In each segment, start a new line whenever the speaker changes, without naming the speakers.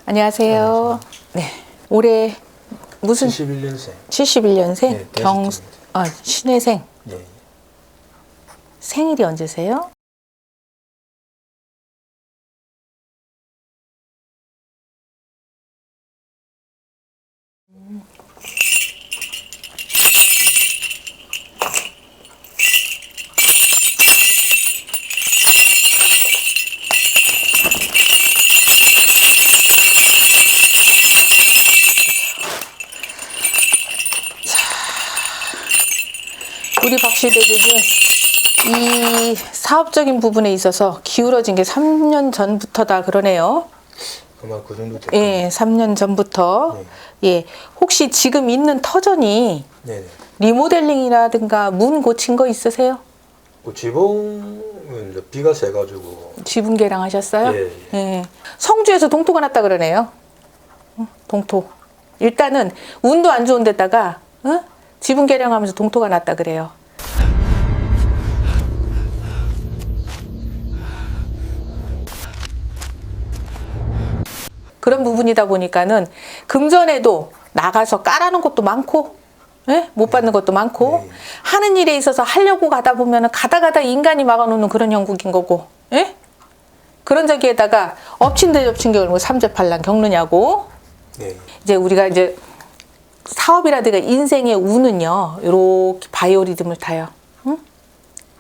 안녕하세요. 네. 올해 무슨
71년생.
71년생?
네, 대식입니다.
신해생.
네.
생일이 언제세요? 우리 박씨 대주는 이 사업적인 부분에 있어서 기울어진 게 3년 전부터다 그러네요.
아마 그 정도 됐고.
예, 3년 전부터.
네.
예, 혹시 지금 있는 터전이
네네.
리모델링이라든가 문 고친 거 있으세요?
그 지붕은 이제 비가 새가지고.
지붕 개량하셨어요?
예, 예.
예. 성주에서 동토가 났다 그러네요. 동토. 일단은 운도 안 좋은 데다가 지붕 개량하면서 동토가 났다 그래요. 그런 부분이다 보니까는 금전에도 나가서 까라는 것도 많고, 예? 못 받는 것도 많고,
네.
하는 일에 있어서 하려고 가다 보면은 가다 인간이 막아놓는 그런 형국인 거고, 예? 그런 저기에다가 엎친 데 덮친 게 얼마나 삼재팔랑 겪느냐고.
네.
이제 우리가 이제 사업이라든가 인생의 운은요, 요렇게 바이오리듬을 타요. 응?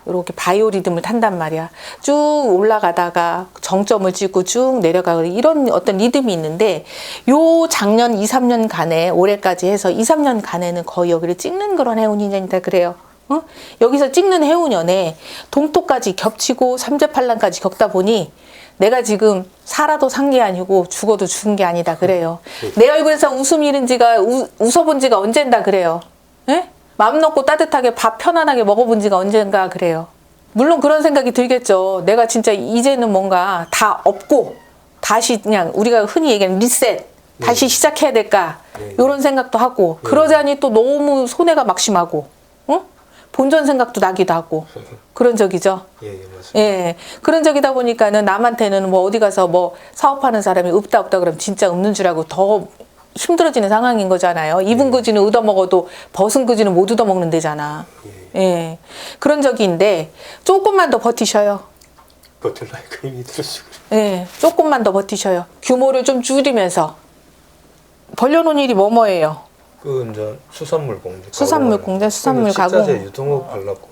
요렇게 바이오리듬을 탄단 말이야. 쭉 올라가다가 정점을 찍고 쭉 내려가고 이런 어떤 리듬이 있는데, 요 작년 2, 3년간에 올해까지 해서 2, 3년간에는 거의 여기를 찍는 그런 해운인연이다 그래요. 응? 여기서 찍는 해운연에 동토까지 겹치고 삼재팔랑까지 겪다 보니 내가 지금 살아도 산 게 아니고 죽어도 죽은 게 아니다 그래요. 내 얼굴에서 웃음이 일은지가 웃어본 지가 언젠다 그래요. 예? 마음 놓고 따뜻하게 밥 편안하게 먹어본 지가 언젠가 그래요. 물론 그런 생각이 들겠죠. 내가 진짜 이제는 뭔가 다 없고 다시 그냥 우리가 흔히 얘기하는 리셋 다시 시작해야 될까 이런 생각도 하고 그러자니 또 너무 손해가 막심하고 본전 생각도 나기도 하고 그런 적이죠.
예, 맞습니다.
예, 그런 적이다 보니까는 남한테는 뭐 어디 가서 뭐 사업하는 사람이 없다 그러면 진짜 없는 줄 알고 더 힘들어지는 상황인 거잖아요. 입은 그지는 얻어먹어도 벗은 그지는 못 얻어먹는 데잖아. 예, 그런 적인데 조금만 더 버티셔요.
버틸라니까 힘이 들었어요.
예, 조금만 더 버티셔요. 규모를 좀 줄이면서 벌려놓은 일이 뭐예요?
그 이제 수산물 공장.
수산물 공장, 수산물 가공.
식자재 유통업 하려고.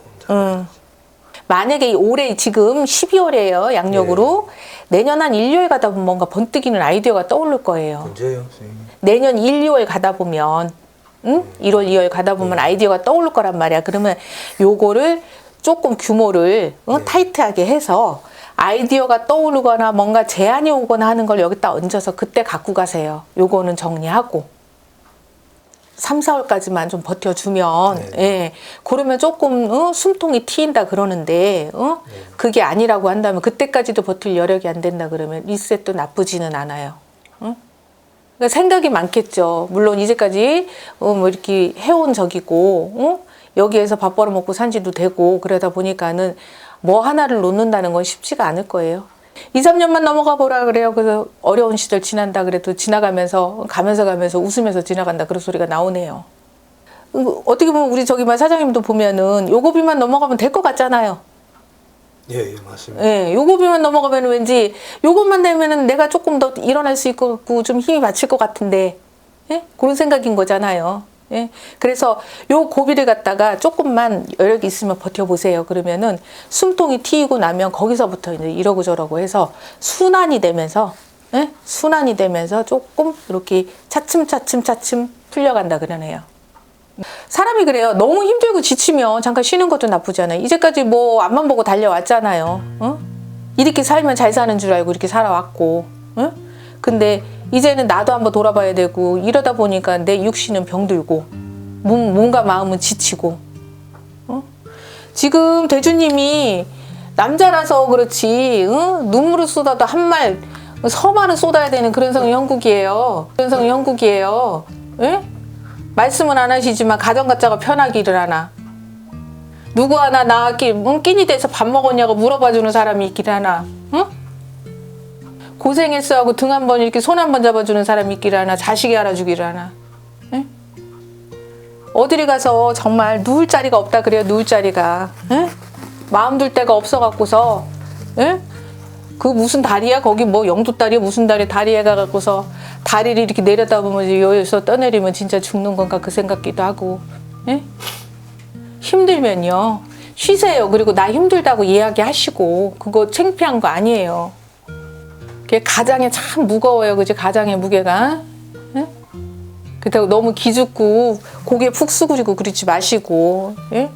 만약에 올해 지금 12월이에요, 양력으로. 내년 한 1, 2월 가다 보면 뭔가 번뜩이는 아이디어가 떠오를 거예요.
언제요, 선생님?
내년 1, 2월 가다 보면, 1월, 2월 가다 보면 아이디어가 떠오를 거란 말이야. 그러면 요거를 조금 규모를 타이트하게 해서 아이디어가 떠오르거나 뭔가 제안이 오거나 하는 걸 여기다 얹어서 그때 갖고 가세요. 요거는 정리하고. 3, 4월까지만 좀 버텨주면, 예, 그러면 조금 숨통이 트인다 그러는데, 그게 아니라고 한다면 그때까지도 버틸 여력이 안 된다 그러면 리셋도 나쁘지는 않아요. 그러니까 생각이 많겠죠. 물론 이제까지 뭐 이렇게 해온 적이고, 여기에서 밥 벌어먹고 산지도 되고 그러다 보니까는 뭐 하나를 놓는다는 건 쉽지가 않을 거예요. 2, 3년만 넘어가 보라 그래요. 그래서 어려운 시절 지난다 그래도 지나가면서 가면서 웃으면서 지나간다 그런 소리가 나오네요. 어떻게 보면 우리 저기만 사장님도 보면은 요거비만 넘어가면 될 것 같잖아요.
예, 맞습니다.
예, 요거비만 넘어가면 왠지 요것만 되면은 내가 조금 더 일어날 수 있고 좀 힘이 받칠 것 같은데, 예? 그런 생각인 거잖아요. 예? 그래서 요 고비를 갖다가 조금만 여력이 있으면 버텨보세요. 그러면은 숨통이 트이고 나면 거기서부터 이제 이러고 저러고 해서 순환이 되면서, 예? 순환이 되면서 조금 이렇게 차츰 풀려간다 그러네요. 사람이 그래요. 너무 힘들고 지치면 잠깐 쉬는 것도 나쁘지 않아요. 이제까지 뭐 앞만 보고 달려왔잖아요. 이렇게 살면 잘 사는 줄 알고 이렇게 살아왔고, 근데 이제는 나도 한번 돌아봐야 되고 이러다 보니까 내 육신은 병들고 몸과 마음은 지치고. 지금 대주님이 남자라서 그렇지 눈물을 쏟아도 한 말 서만은 쏟아야 되는 그런 성의 형국이에요. 그런 성의 형국이에요. 예? 말씀은 안 하시지만 가정가짜가 편하기를 하나. 누구 하나 나 끼니 돼서 밥 먹었냐고 물어봐주는 사람이 있기를 하나. 응? 고생했어 하고 등 한 번 이렇게 손 한 번 잡아주는 사람이 있기를 하나, 자식이 알아주기를 하나. 예? 어디를 가서 정말 누울 자리가 없다 그래요. 누울 자리가. 예? 마음 둘 데가 없어갖고서, 예? 그 무슨 다리야? 거기 뭐 영도다리야? 무슨 다리에 가갖고서 다리를 이렇게 내려다보면 여기서 떠내리면 진짜 죽는 건가 그 생각기도 하고. 예? 힘들면요 쉬세요. 그리고 나 힘들다고 이야기하시고. 그거 창피한 거 아니에요. 그게 가장에 참 무거워요. 그지? 가장의 무게가. 예? 그렇다고 너무 기죽고 고개 푹 수그리고 그러지 마시고. 예?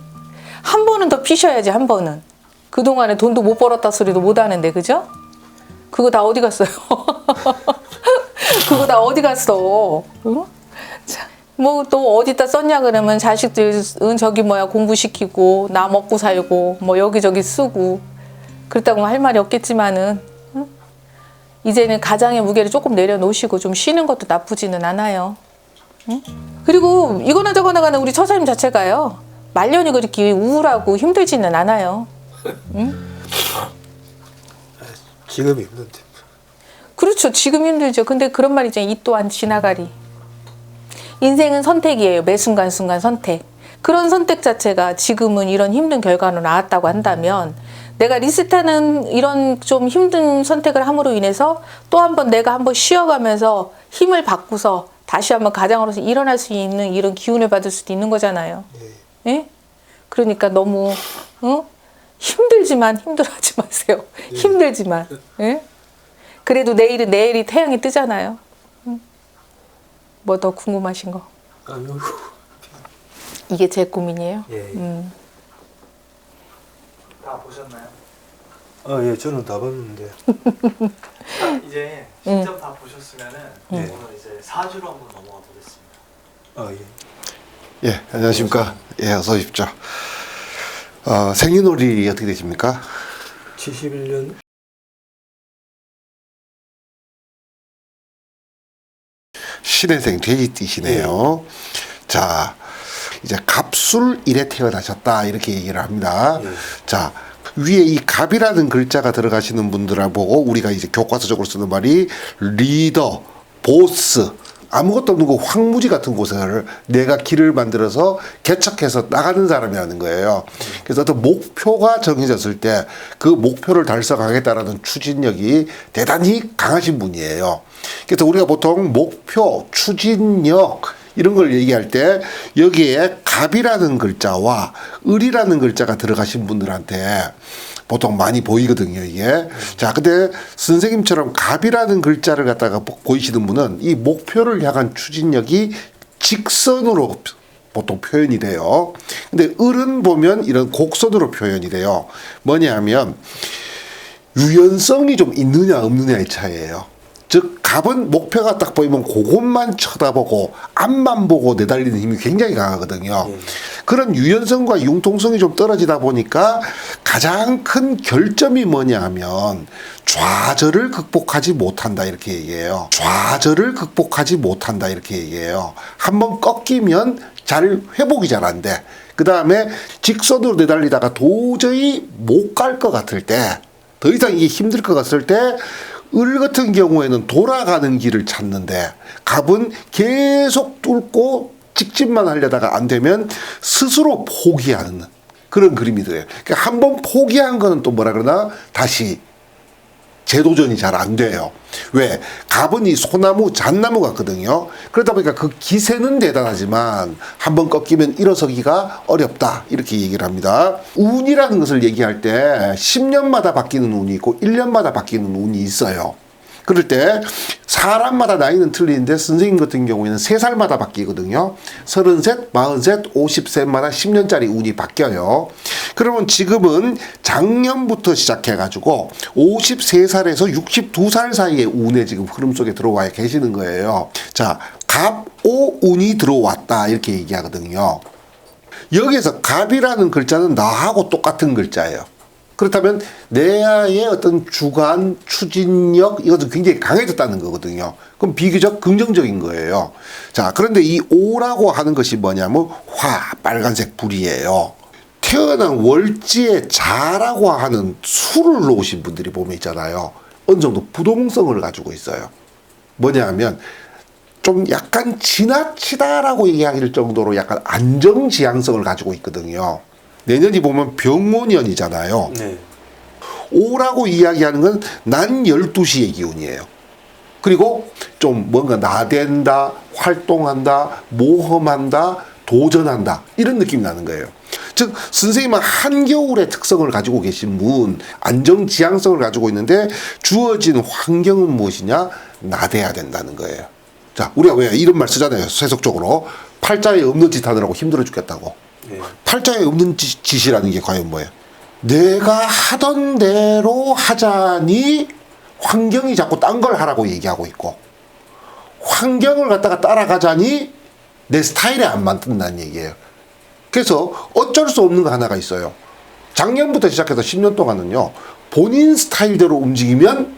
한 번은 더 피셔야지. 한 번은. 그동안에 돈도 못 벌었다 소리도 못 하는데, 그죠? 그거 다 어디 갔어요? 그거 다 어디 갔어? 뭐 또 어디다 썼냐 그러면 자식들은 저기 뭐야 공부시키고 나 먹고 살고 뭐 여기저기 쓰고 그렇다고 할 말이 없겠지만은 응? 이제는 가장의 무게를 조금 내려놓으시고 좀 쉬는 것도 나쁘지는 않아요. 응? 그리고 이거나 저거나 가는 우리 처사님 자체가요. 말년이 그렇게 우울하고 힘들지는 않아요. 응?
지금 힘든데.
그렇죠. 지금 힘들죠. 근데 그런 말이죠. 이 또한 지나가리. 인생은 선택이에요. 매 순간순간 선택. 그런 선택 자체가 지금은 이런 힘든 결과로 나왔다고 한다면 내가 리스트하는 이런 좀 힘든 선택을 함으로 인해서 또 한 번 내가 한번 쉬어가면서 힘을 받고서 다시 한번 가장으로서 일어날 수 있는 이런 기운을 받을 수도 있는 거잖아요. 예? 그러니까 너무 힘들지만 힘들어하지 마세요. 힘들지만. 예? 그래도 내일은 내일이 태양이 뜨잖아요. 뭐 더 궁금하신 거?
아니요.
이게 제 고민이에요.
예.
다 보셨나요?
아, 예, 저는 다 봤는데.
이제 직접 다 보셨으면은
네.
오늘 이제 사주로 한번 넘어가 보겠습니다.
아, 예.
예, 안녕하십니까. 예, 어서 오십시오. 생년월일이 어떻게 되십니까?
71년
신해생 돼지띠시네요. 자, 이제 갑술일에 태어나셨다 이렇게 얘기를 합니다. 자, 위에 이 갑이라는 글자가 들어가시는 분들하고 우리가 이제 교과서적으로 쓰는 말이 리더, 보스, 아무것도 없는 그 황무지 같은 곳을 내가 길을 만들어서 개척해서 나가는 사람이라는 거예요. 그래서 어떤 목표가 정해졌을 때 그 목표를 달성하겠다라는 추진력이 대단히 강하신 분이에요. 그래서 우리가 보통 목표, 추진력 이런 걸 얘기할 때 여기에 갑이라는 글자와 을이라는 글자가 들어가신 분들한테 보통 많이 보이거든요, 이게. 자, 근데 선생님처럼 갑이라는 글자를 갖다가 보이시는 분은 이 목표를 향한 추진력이 직선으로 보통 표현이 돼요. 근데 을은 보면 이런 곡선으로 표현이 돼요. 뭐냐 하면 유연성이 좀 있느냐 없느냐의 차이예요. 즉 갑은 목표가 딱 보이면 그것만 쳐다보고 앞만 보고 내달리는 힘이 굉장히 강하거든요. 그런 유연성과 융통성이 좀 떨어지다 보니까 가장 큰 결점이 뭐냐 하면 좌절을 극복하지 못한다 이렇게 얘기해요. 좌절을 극복하지 못한다 이렇게 얘기해요. 한번 꺾이면 잘 회복이 잘 안 돼. 그 다음에 직선으로 내달리다가 도저히 못 갈 것 같을 때, 더 이상 이게 힘들 것 같을 때 을 같은 경우에는 돌아가는 길을 찾는데 갑은 계속 뚫고 직진만 하려다가 안 되면 스스로 포기하는 그런 그림이 돼요. 그러니까 한번 포기한 거는 또 뭐라 그러나 다시 재도전이 잘 안 돼요. 왜? 갑은 이 소나무, 잣나무 같거든요. 그러다 보니까 그 기세는 대단하지만 한번 꺾이면 일어서기가 어렵다. 이렇게 얘기를 합니다. 운이라는 것을 얘기할 때 10년마다 바뀌는 운이 있고 1년마다 바뀌는 운이 있어요. 그럴 때 사람마다 나이는 틀리는데 선생님 같은 경우에는 3살마다 바뀌거든요. 33, 43, 50세마다 10년짜리 운이 바뀌어요. 그러면 지금은 작년부터 시작해가지고 53살에서 62살 사이의 운에 지금 흐름 속에 들어와 계시는 거예요. 자, 갑오 운이 들어왔다 이렇게 얘기하거든요. 여기에서 갑이라는 글자는 나하고 똑같은 글자예요. 그렇다면 내의 어떤 주관, 추진력 이것도 굉장히 강해졌다는 거거든요. 그럼 비교적 긍정적인 거예요. 자, 그런데 이 오라고 하는 것이 뭐냐면 화, 빨간색 불이에요. 태어난 월지에 자라고 하는 수를 놓으신 분들이 보면 있잖아요. 어느 정도 부동성을 가지고 있어요. 뭐냐 하면 좀 약간 지나치다라고 얘기할 정도로 약간 안정지향성을 가지고 있거든요. 내년이 보면 병오년이잖아요.
네.
오라고 이야기하는 건 난 12시의 기운이에요. 그리고 좀 뭔가 나댄다, 활동한다, 모험한다, 도전한다 이런 느낌이 나는 거예요. 즉 선생님은 한겨울의 특성을 가지고 계신 분, 안정지향성을 가지고 있는데 주어진 환경은 무엇이냐? 나대야 된다는 거예요. 자, 우리가 왜 이런 말 쓰잖아요. 세속적으로 팔자에 없는 짓 하느라고 힘들어 죽겠다고.
네.
팔자에 없는 짓이라는 게 과연 뭐예요? 내가 하던 대로 하자니 환경이 자꾸 딴 걸 하라고 얘기하고 있고, 환경을 갖다가 따라가자니 내 스타일에 안 맞는다는 얘기예요. 그래서 어쩔 수 없는 거 하나가 있어요. 작년부터 시작해서 10년 동안은요, 본인 스타일대로 움직이면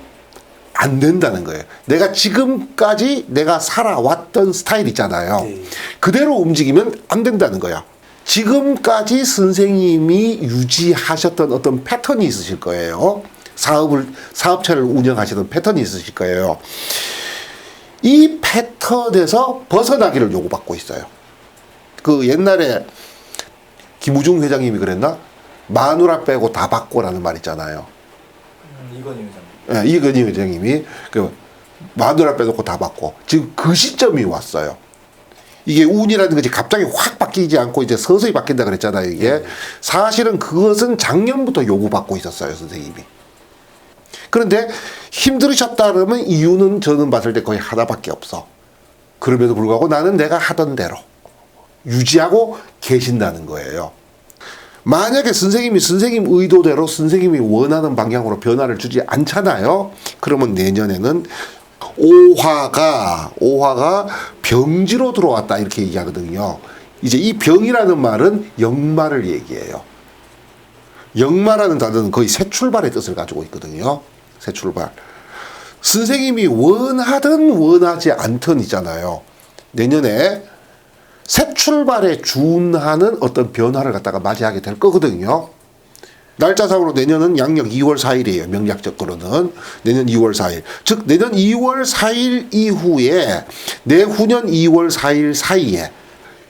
안 된다는 거예요. 내가 지금까지 내가 살아왔던 스타일 있잖아요.
네.
그대로 움직이면 안 된다는 거야. 지금까지 선생님이 유지하셨던 어떤 패턴이 있으실 거예요. 사업체를 운영하시던 패턴이 있으실 거예요. 이 패턴에서 벗어나기를 요구받고 있어요. 그 옛날에 김우중 회장님이 그랬나? 마누라 빼고 다 바꿔라는 말 있잖아요.
이건희 회장님.
예, 이건희 회장님이 그 마누라 빼놓고 다 바꿔. 지금 그 시점이 왔어요. 이게 운이라는 것이 갑자기 확 바뀌지 않고 이제 서서히 바뀐다 그랬잖아요. 이게 사실은 그것은 작년부터 요구받고 있었어요, 선생님이. 그런데 힘들으셨다 그러면 이유는 저는 봤을 때 거의 하나밖에 없어. 그럼에도 불구하고 나는 내가 하던 대로 유지하고 계신다는 거예요. 만약에 선생님이 선생님 의도대로 선생님이 원하는 방향으로 변화를 주지 않잖아요. 그러면 내년에는 오화가 병지로 들어왔다 이렇게 얘기하거든요. 이제 이 병이라는 말은 역마를 얘기해요. 역마라는 단어는 거의 새 출발의 뜻을 가지고 있거든요. 새 출발. 선생님이 원하든 원하지 않든 있잖아요. 내년에 새 출발에 준하는 어떤 변화를 갖다가 맞이하게 될 거거든요. 날짜상으로 내년은 양력 2월 4일이에요. 명략적으로는 내년 2월 4일. 즉 내년 2월 4일 이후에 내후년 2월 4일 사이에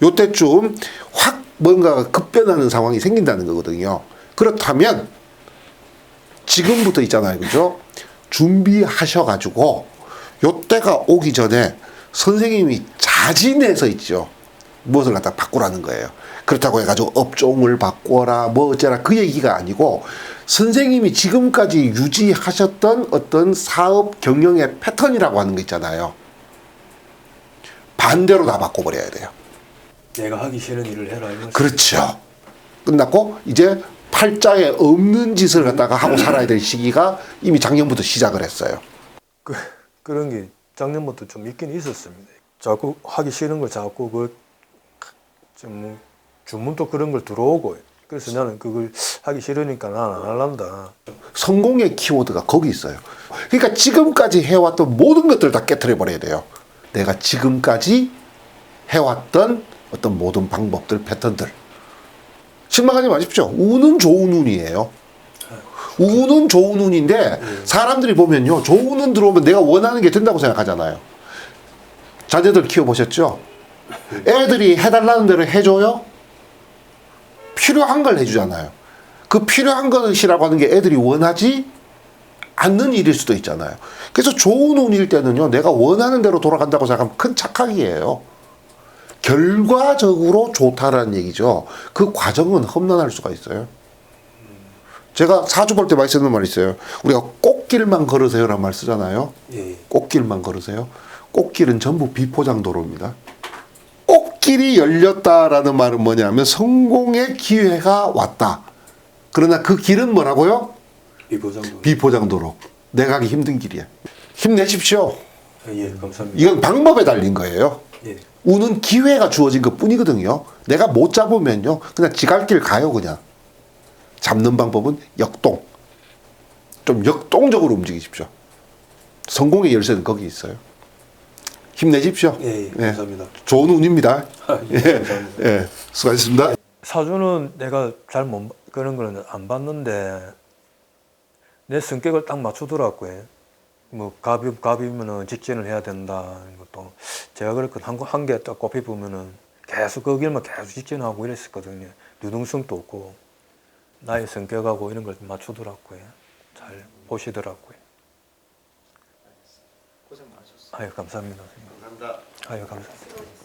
요때쯤 확 뭔가 급변하는 상황이 생긴다는 거거든요. 그렇다면 지금부터 있잖아요. 그죠? 준비하셔가지고 요때가 오기 전에 선생님이 자진해서 있죠. 무엇을 갖다 바꾸라는 거예요. 그렇다고 해가지고 업종을 바꿔라 뭐 어쩌라 그 얘기가 아니고 선생님이 지금까지 유지하셨던 어떤 사업 경영의 패턴이라고 하는 거 있잖아요. 반대로 다 바꿔버려야 돼요.
내가 하기 싫은 일을 해라. 이런
그렇죠. 끝났고 이제 팔자에 없는 짓을 갖다가 하고 살아야 될 시기가 이미 작년부터 시작을 했어요.
그런 게 작년부터 좀 있긴 있었습니다. 자꾸 하기 싫은 걸 자꾸 좀 주문도 그런 걸 들어오고 그래서 나는 그걸 하기 싫으니까 난 안 할란다.
성공의 키워드가 거기 있어요. 그러니까 지금까지 해왔던 모든 것들을 다 깨트려 버려야 돼요. 내가 지금까지 해왔던 어떤 모든 방법들, 패턴들. 실망하지 마십시오. 운은 좋은 운이에요. 운은 좋은 운인데 사람들이 보면요. 좋은 운 들어오면 내가 원하는 게 된다고 생각하잖아요. 자녀들 키워보셨죠? 애들이 해달라는 대로 해줘요? 필요한 걸 해주잖아요. 그 필요한 것이라고 하는 게 애들이 원하지 않는 일일 수도 있잖아요. 그래서 좋은 운일 때는요. 내가 원하는 대로 돌아간다고 생각하면 큰 착각이에요. 결과적으로 좋다라는 얘기죠. 그 과정은 험난할 수가 있어요. 제가 사주 볼 때 많이 쓰는 말이 있어요. 우리가 꽃길만 걸으세요라는 말 쓰잖아요.
예.
꽃길만 걸으세요. 꽃길은 전부 비포장 도로입니다. 꽃길이 열렸다라는 말은 뭐냐면 성공의 기회가 왔다. 그러나 그 길은 뭐라고요?
비보장도.
비포장 도로. 내가 가기 힘든 길이야. 힘내십시오.
예, 감사합니다.
이건 방법에 달린 거예요.
예.
운은 기회가 주어진 것 뿐이거든요. 내가 못 잡으면요. 그냥 지갈 길 가요, 그냥. 잡는 방법은 역동. 좀 역동적으로 움직이십시오. 성공의 열쇠는 거기 있어요. 힘내십시오.
예, 감사합니다.
좋은 운입니다.
예, 감사합니다.
예, 수고하셨습니다.
사주는 내가 잘 못 그런 거는 안 봤는데 내 성격을 딱 맞추더라고요. 뭐 갑이면은 직진을 해야 된다 이런 것도 제가 그렇거든. 한 개 딱 꼽히 보면은 계속 그 길만 계속 직진하고 이랬었거든요. 유동성도 없고 나의 성격하고 이런 걸 맞추더라고요. 잘 보시더라고요.
고생 많으셨어요.
아유 감사합니다.
감사합니다.
아유 감사합니다.